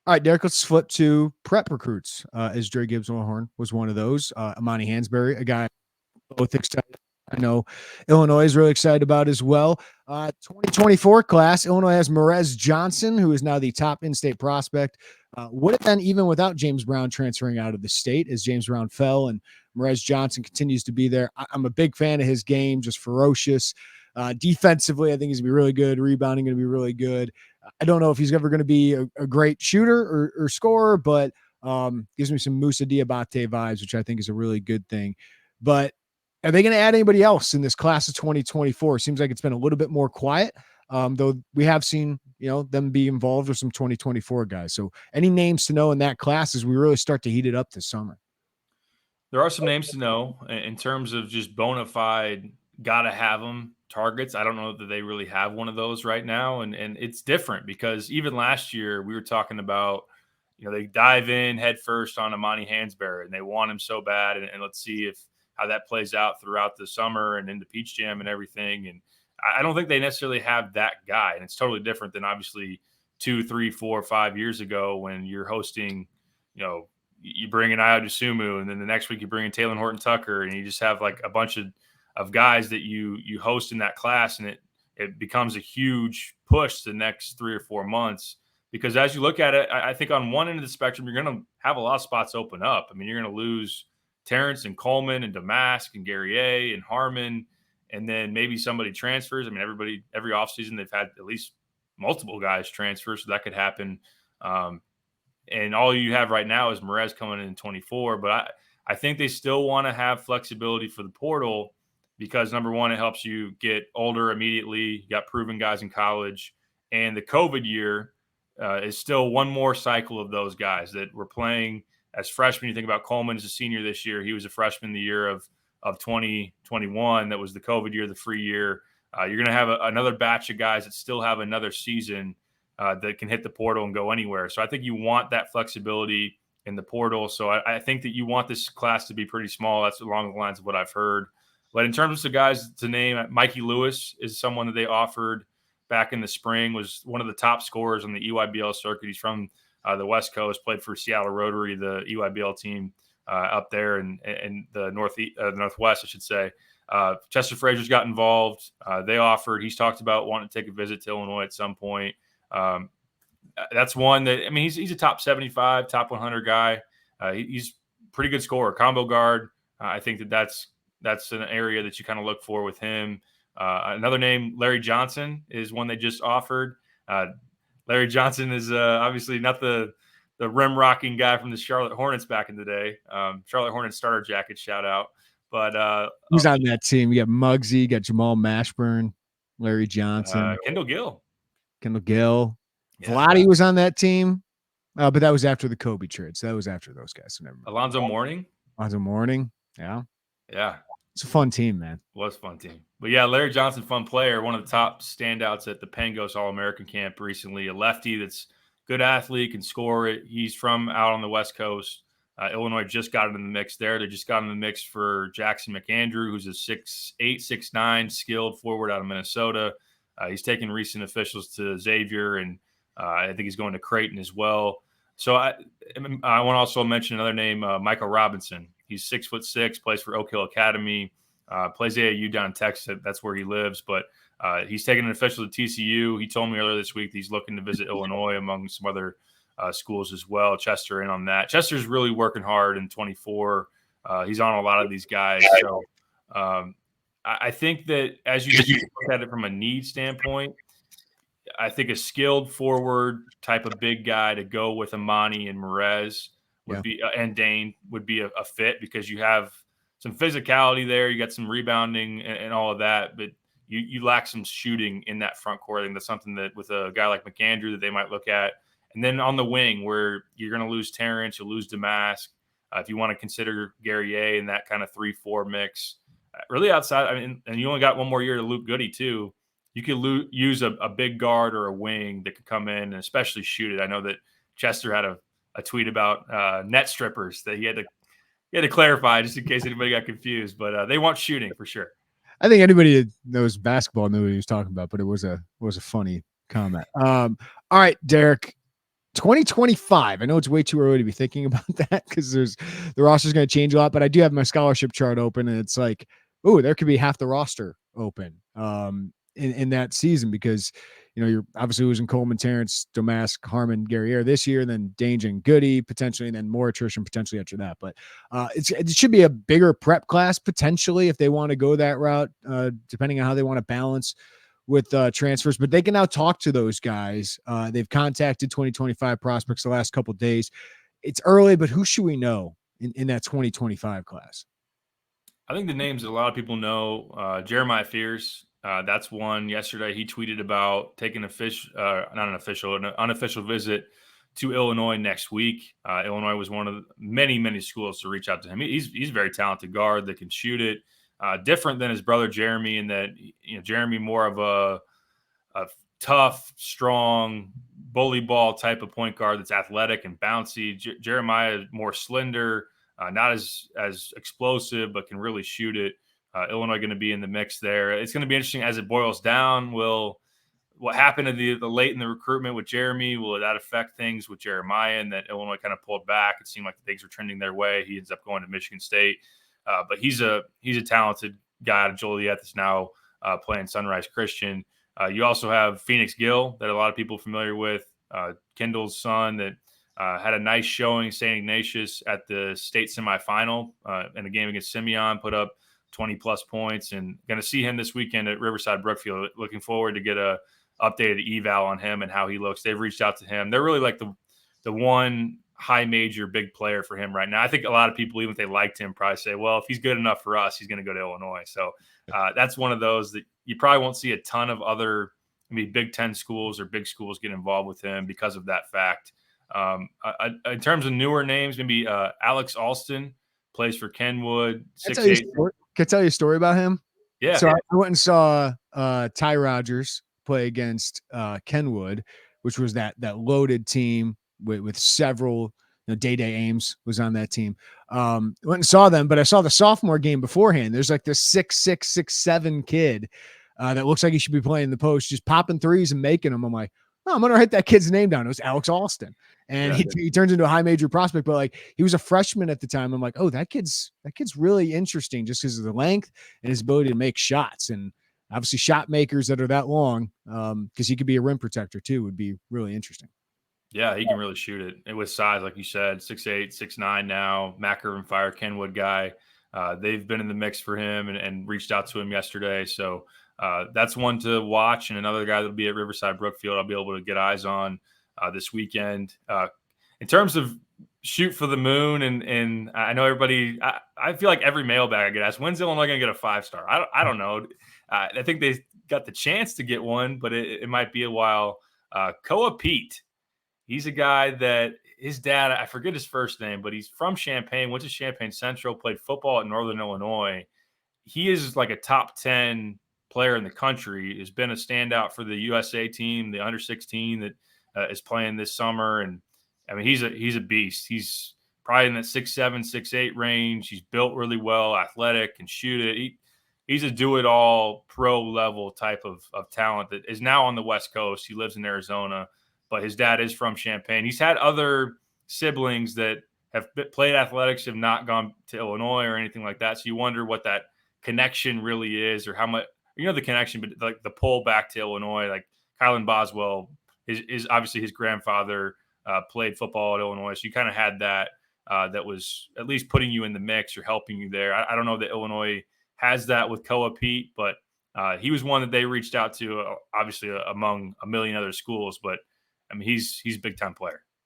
All right, Derek, let's flip to prep recruits. As Dre Gibbs-Horn was one of those. Amani Hansberry, a guy both excited. I know Illinois is really excited about as well. 2024 class, Illinois has Merez Johnson, who is now the top in-state prospect. Would have been even without James Brown transferring out of the state, as James Brown fell and Merez Johnson continues to be there. I'm a big fan of his game, just ferocious. Defensively, I think he's going to be really good. Rebounding going to be really good. I don't know if he's ever going to be a great shooter or scorer, but gives me some Musa Diabate vibes, which I think is a really good thing. But are they going to add anybody else in this class of 2024? Seems like it's been a little bit more quiet, though we have seen them be involved with some 2024 guys. So any names to know in that class as we really start to heat it up this summer? There are some names to know in terms of just bona fide, gotta have them targets. I don't know that they really have one of those right now, and it's different because even last year we were talking about, they dive in head first on Amani Hansberry and they want him so bad, and let's see if how that plays out throughout the summer and into Peach Jam and everything. And I don't think they necessarily have that guy, and it's totally different than obviously 2, 3, 4, 5 years ago when you're hosting, you bring in Ayo Dosunmu, and then the next week you bring in Taylor Horton Tucker, and you just have like a bunch of guys that you host in that class, and it becomes a huge push the next 3 or 4 months. Because as you look at it, I think on one end of the spectrum, you're going to have a lot of spots open up. I mean, you're going to lose Terrence and Coleman and Damask and Guerrier and Harmon, and then maybe somebody transfers. I mean, every offseason they've had at least multiple guys transfer, so that could happen. And all you have right now is Merez coming in 24. But I think they still want to have flexibility for the portal because, number one, it helps you get older immediately. You got proven guys in college. And the COVID year is still one more cycle of those guys that were playing as freshmen. You think about Coleman as a senior this year. He was a freshman the year of 2021. That was the COVID year, the free year. You're going to have another batch of guys that still have another season that can hit the portal and go anywhere. So I think you want that flexibility in the portal. So I think that you want this class to be pretty small. That's along the lines of what I've heard. But in terms of guys to name, Mikey Lewis is someone that they offered back in the spring, was one of the top scorers on the EYBL circuit. He's from the West Coast, played for Seattle Rotary, the EYBL team up there in the Northwest, I should say. Chester Frazier's got involved. They offered. He's talked about wanting to take a visit to Illinois at some point. That's one that, I mean, he's a top 75, top 100 guy. He's pretty good scorer, combo guard. I think that's an area that you kind of look for with him. Another name, Larry Johnson, is one they just offered. Larry Johnson is obviously not the rim rocking guy from the Charlotte Hornets back in the day. Charlotte Hornets starter jacket shout out. But who's on that team? You got Muggsy, you got Jamal Mashburn, Larry Johnson, Kendall Gill. Yeah. Vlade was on that team, but that was after the Kobe trade. So that was after those guys. So never mind. Alonzo Mourning. Yeah. Yeah. It's a fun team, man. It was a fun team. But yeah, Larry Johnson, fun player, one of the top standouts at the Pangos All-American camp recently. A lefty that's good athlete, can score it. He's from out on the West Coast. Illinois just got him in the mix there. They just got him in the mix for Jackson McAndrew, who's a 6'8", 6'9", skilled forward out of Minnesota. He's taken recent officials to Xavier, and I think he's going to Creighton as well. So I want to also mention another name, Michael Robinson. He's 6'6", plays for Oak Hill Academy, plays AAU down in Texas. That's where he lives. But he's taken an official to TCU. He told me earlier this week that he's looking to visit Illinois among some other schools as well. Chester in on that. Chester's really working hard in 24. He's on a lot of these guys. So I think that as you just look at it from a need standpoint, I think a skilled forward type of big guy to go with Amani and Merez would be, and Dane would be a fit because you have some physicality there. You got some rebounding and all of that, but you lack some shooting in that front court. I think that's something that with a guy like McAndrew that they might look at. And then on the wing where you're going to lose Terrence, you'll lose Damask. If you want to consider Guerrier in that kind of 3-4 mix, really outside. I mean, and you only got one more year to Luke Goody too. You could use a big guard or a wing that could come in and especially shoot it. I know that Chester had a tweet about net strippers that he had to clarify just in case anybody got confused. But they want shooting for sure. I think anybody that knows basketball knew what he was talking about, but it was a funny comment. All right, Derek. 2025. I know it's way too early to be thinking about that because the roster's going to change a lot, but I do have my scholarship chart open, and it's like, oh, there could be half the roster open in that season because you're obviously losing Coleman, Terrence, Domask, Harmon, Guerriere this year, and then Dange and Goody potentially, and then more attrition potentially after that. But it should be a bigger prep class potentially if they want to go that route, depending on how they want to balance with transfers, but they can now talk to those guys. They've contacted 2025 prospects the last couple of days. It's early, but who should we know in that 2025 class? I think the names that a lot of people know, Jeremiah Fears. That's one. Yesterday, he tweeted about taking an unofficial visit to Illinois next week. Illinois was one of many schools to reach out to him. He's a very talented guard that can shoot it. Different than his brother Jeremy, in that Jeremy more of a tough, strong, bully ball type of point guard that's athletic and bouncy. Jeremiah more slender, not as explosive, but can really shoot it. Illinois going to be in the mix there. It's going to be interesting as it boils down. What happened to the late in the recruitment with Jeremy? Will that affect things with Jeremiah, and that Illinois kind of pulled back? It seemed like things were trending their way. He ends up going to Michigan State. But he's a talented guy out of Joliet that's now playing Sunrise Christian. You also have Phoenix Gill that a lot of people are familiar with, Kendall's son that had a nice showing, St. Ignatius, at the state semifinal in a game against Simeon, put up 20-plus points, and going to see him this weekend at Riverside Brookfield. Looking forward to get a updated eval on him and how he looks. They've reached out to him. They're really like the one high major big player for him right now. I think a lot of people, even if they liked him, probably say, well, if he's good enough for us, he's going to go to Illinois. So that's one of those that you probably won't see a ton of other Big Ten schools or big schools get involved with him because of that fact. In terms of newer names, maybe Alex Alston plays for Kenwood. 6'8". Can I tell you a story about him? Yeah. So I went and saw Ty Rogers play against Kenwood, which was that loaded team with several. Day Ames was on that team. Went and saw them, but I saw the sophomore game beforehand. There's like this 6'6", 6'7" kid that looks like he should be playing the post, just popping threes and making them. I'm like, oh, I'm gonna write that kid's name down. It was Alex Alston, and he turns into a high major prospect. But like, he was a freshman at the time. I'm like, oh, that kid's really interesting just because of the length and his ability to make shots. And obviously, shot makers that are that long, because he could be a rim protector too, would be really interesting. Yeah, he can really shoot it with size, like you said, 6'8", 6'9" now. Macker and Fire Kenwood guy. They've been in the mix for him and reached out to him yesterday. So that's one to watch. And another guy that'll be at Riverside Brookfield, I'll be able to get eyes on this weekend. In terms of shoot for the moon, and I know everybody, I feel like every mailbag I get asked, when's Illinois going to get a 5-star? I don't know. I think they got the chance to get one, but it might be a while. Koa Pete. He's a guy that his dad, I forget his first name, but he's from Champaign, went to Champaign Central, played football at Northern Illinois. He is like a top 10 player in the country, has been a standout for the USA team, the under 16 that is playing this summer. And I mean, he's a beast. He's probably in that 6'7", 6'8" range. He's built really well, athletic, can shoot it. He's a do-it-all pro level type of talent that is now on the West Coast. He lives in Arizona, but his dad is from Champaign. He's had other siblings that have played athletics, have not gone to Illinois or anything like that. So you wonder what that connection really is, or how much, the connection, but like the pull back to Illinois. Like Kylan Boswell is obviously his grandfather played football at Illinois. So you kind of had that that was at least putting you in the mix or helping you there. I don't know that Illinois has that with Koa Pete, but he was one that they reached out to, obviously among a million other schools. But I mean, he's a big time player.